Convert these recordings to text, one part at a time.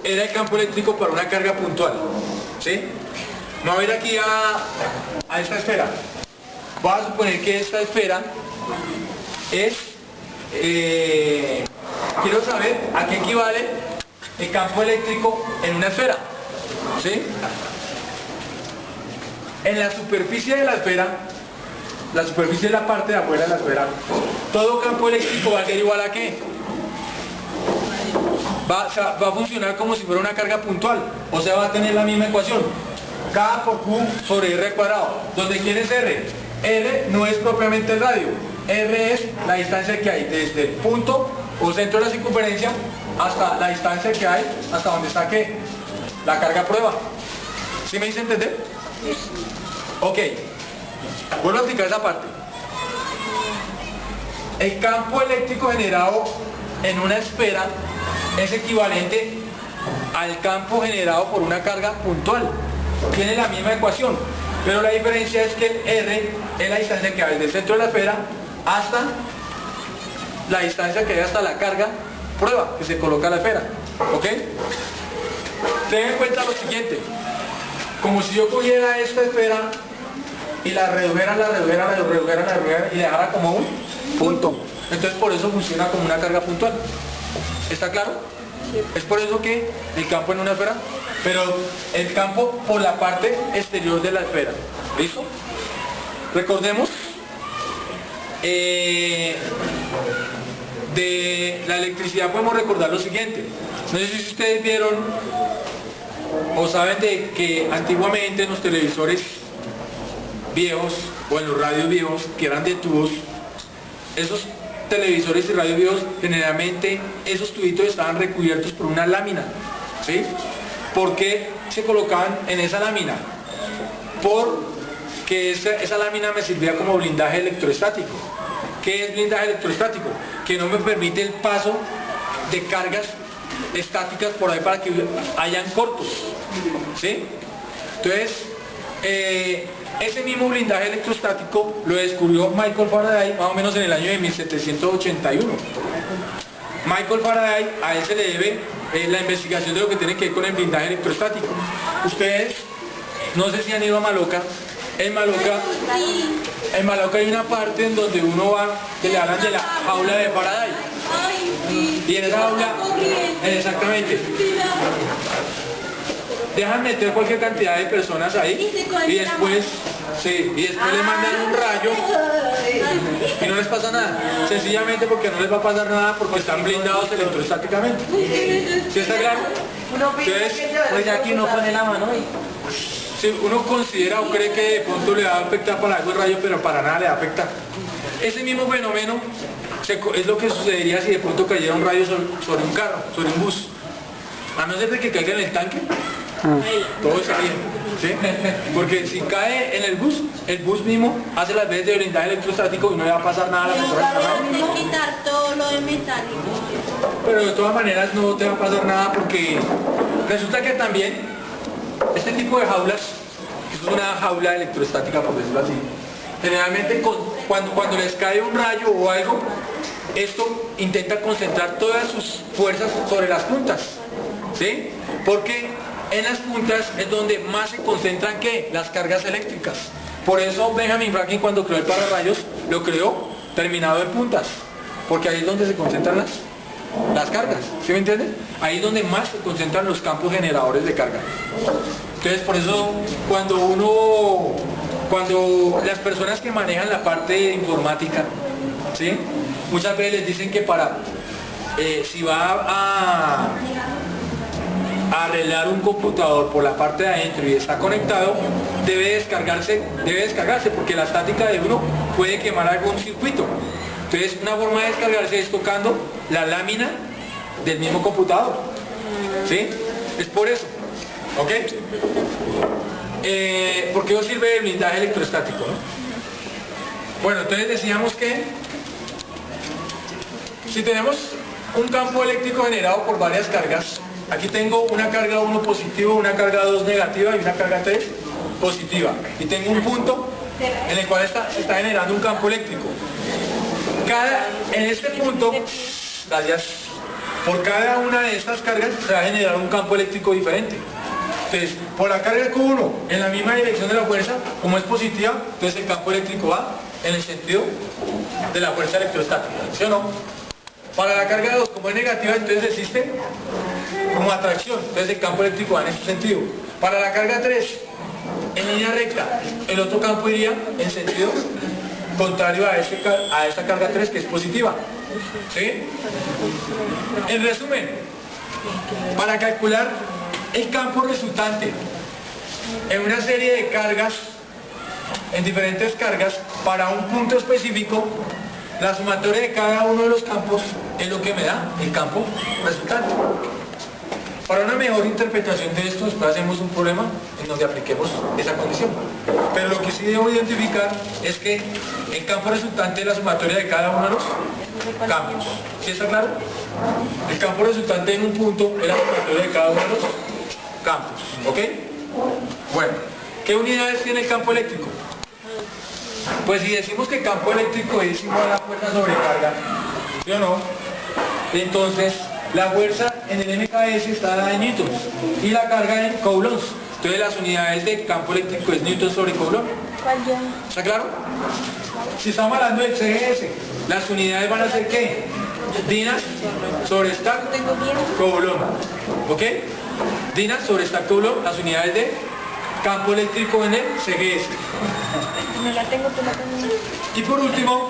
era el campo eléctrico para una carga puntual, ¿sí? Vamos a ver aquí a esta esfera. Voy a suponer que esta esfera es, quiero saber a qué equivale el campo eléctrico en una esfera, ¿sí? En la superficie de la esfera, la superficie es la parte de afuera de la esfera, todo campo eléctrico va a ser igual a ¿qué? Va a funcionar como si fuera una carga puntual, o sea, va a tener la misma ecuación, K por Q sobre R cuadrado, donde ¿quién es R? R no es propiamente el radio, R es la distancia que hay desde el punto o centro de la circunferencia hasta la distancia que hay hasta donde está ¿qué? La carga prueba. ¿Sí me hice entender? Ok, vuelvo a explicar esa parte. El campo eléctrico generado en una esfera es equivalente al campo generado por una carga puntual. Tiene la misma ecuación, pero la diferencia es que el R es la distancia que hay desde el centro de la esfera hasta la distancia que hay hasta la carga prueba que se coloca en la esfera. ¿Ok? Ten en cuenta lo siguiente, como si yo cogiera esta esfera y la redujera y la dejara como un punto. Entonces por eso funciona como una carga puntual. ¿Está claro? Es por eso que el campo en una esfera, pero el campo por la parte exterior de la esfera. ¿Listo? Recordemos, de la electricidad podemos recordar lo siguiente. No sé si ustedes vieron o saben de que antiguamente en los televisores viejos o en los radios viejos que eran de tubos, esos televisores y radios viejos, generalmente esos tubitos estaban recubiertos por una lámina, ¿sí? ¿Por qué se colocaban en esa lámina? Porque esa lámina me servía como blindaje electrostático. ¿Qué es blindaje electrostático? Que no me permite el paso de cargas estáticas por ahí para que hayan cortos, ¿sí? Entonces, ese mismo blindaje electrostático lo descubrió Michael Faraday más o menos en el año de 1781. Michael Faraday, a él se le debe la investigación de lo que tiene que ver con el blindaje electrostático. Ustedes, no sé si han ido a Maloca. En Maloca hay una parte en donde uno va, que le hablan de la jaula de Faraday. Y en esa jaula, exactamente, dejan meter cualquier cantidad de personas ahí y después, le mandan un rayo y no les pasa nada, sencillamente porque no les va a pasar nada porque están blindados electrostáticamente. ¿Sí está claro? Entonces, pues ya aquí uno pone la mano y... si uno considera o cree que de pronto le va a afectar para algo el rayo, pero para nada le va a afectar. Ese mismo fenómeno es lo que sucedería si de pronto cayera un rayo sobre un carro, sobre un bus. A no ser de que caiga en el tanque, todo está bien, ¿sí? Porque si cae en el bus mismo hace las veces de blindaje electrostático y no le va a pasar nada a la persona. De quitar todo lo de metálico. Pero de todas maneras no te va a pasar nada porque resulta que también este tipo de jaulas, que es una jaula electrostática por decirlo así, generalmente cuando les cae un rayo o algo, esto intenta concentrar todas sus fuerzas sobre las puntas, ¿sí? Porque en las puntas es donde más se concentran ¿qué? Las cargas eléctricas. Por eso Benjamin Franklin, cuando creó el pararrayos, lo creó terminado en puntas, porque ahí es donde se concentran las cargas, ¿sí me entienden? Ahí es donde más se concentran los campos generadores de carga. Entonces por eso cuando las personas que manejan la parte de informática, ¿sí? Muchas veces les dicen que si va a arreglar un computador por la parte de adentro y está conectado, debe descargarse porque la estática de uno puede quemar algún circuito. Entonces una forma de descargarse es tocando la lámina del mismo computador, ¿sí? Es por eso, ¿ok? ¿Por qué os sirve el blindaje electrostático, no? Bueno, entonces decíamos que si tenemos un campo eléctrico generado por varias cargas, aquí tengo una carga 1 positiva, una carga 2 negativa y una carga 3 positiva, y tengo un punto en el cual se está generando un campo eléctrico. En este punto, gracias, Por cada una de estas cargas se va a generar un campo eléctrico diferente. Entonces, por la carga Q1 en la misma dirección de la fuerza, como es positiva, entonces el campo eléctrico va en el sentido de la fuerza electrostática, ¿sí o no? Para la carga 2, como es negativa, entonces existe como atracción, entonces el campo eléctrico va en ese sentido. Para la carga 3, en línea recta, el otro campo iría en sentido contrario a esta carga 3, que es positiva, ¿sí? En resumen, para calcular el campo resultante en una serie de cargas, en diferentes cargas, para un punto específico, la sumatoria de cada uno de los campos es lo que me da el campo resultante. Para una mejor interpretación de esto, después hacemos un problema en donde apliquemos esa condición. Pero lo que sí debo identificar es que el campo resultante es la sumatoria de cada uno de los campos. ¿Sí está claro? El campo resultante en un punto es la sumatoria de cada uno de los campos. ¿Ok? Bueno, ¿qué unidades tiene el campo eléctrico? Pues si decimos que el campo eléctrico es igual a la fuerza sobre carga, ¿sí o no? Entonces, la fuerza en el MKS está dada en newtons y la carga en coulombs. Entonces las unidades del campo eléctrico es newton sobre coulomb. ¿Está claro? Si estamos hablando del CGS, las unidades van a ser ¿qué? Dinas sobre stack coulomb. ¿Ok? Dinas sobre stack coulomb, las unidades de campo eléctrico en el CGS. No la tengo, tú la tengo. Y por último,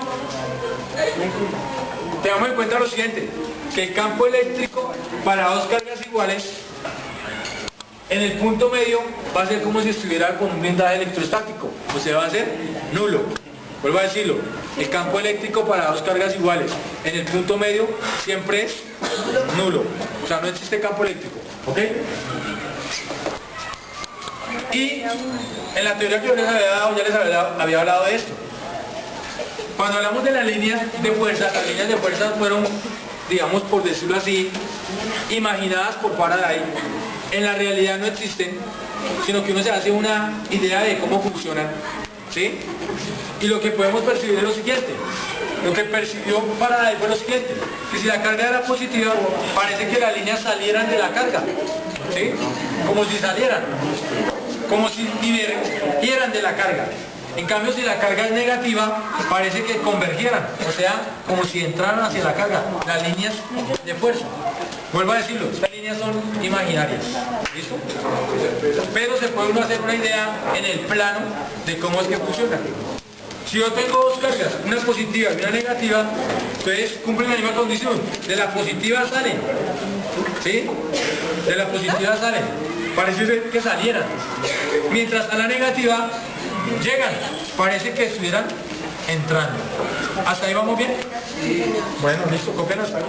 tengamos en cuenta lo siguiente, que el campo eléctrico para dos cargas iguales en el punto medio va a ser como si estuviera con un blindaje electrostático, o sea, va a ser nulo. Vuelvo a decirlo, el campo eléctrico para dos cargas iguales en el punto medio siempre es nulo, o sea, no existe campo eléctrico, ¿ok? Y en la teoría que yo les había dado, ya les había hablado de esto. Cuando hablamos de las líneas de fuerza, las líneas de fuerza fueron, digamos, por decirlo así, imaginadas por Faraday. En la realidad no existen, sino que uno se hace una idea de cómo funcionan, ¿sí? Y lo que podemos percibir es lo siguiente. Lo que percibió Faraday fue lo siguiente, que si la carga era positiva, parece que las líneas salieran de la carga, ¿sí? Como si salieran, como si divergieran de la carga. En cambio, si la carga es negativa, parece que convergieran, o sea, como si entraran hacia la carga, las líneas de fuerza. Vuelvo a decirlo, estas líneas son imaginarias, ¿listo? Pero se puede uno hacer una idea en el plano de cómo es que funciona. Si yo tengo dos cargas, una positiva y una negativa, entonces cumplen la misma condición. De la positiva salen, ¿sí? De la positiva salen. Parece ser que salieran. Mientras a la negativa llegan, parece que estuvieran entrando. ¿Hasta ahí vamos bien? Bueno, listo, copian hasta ahí.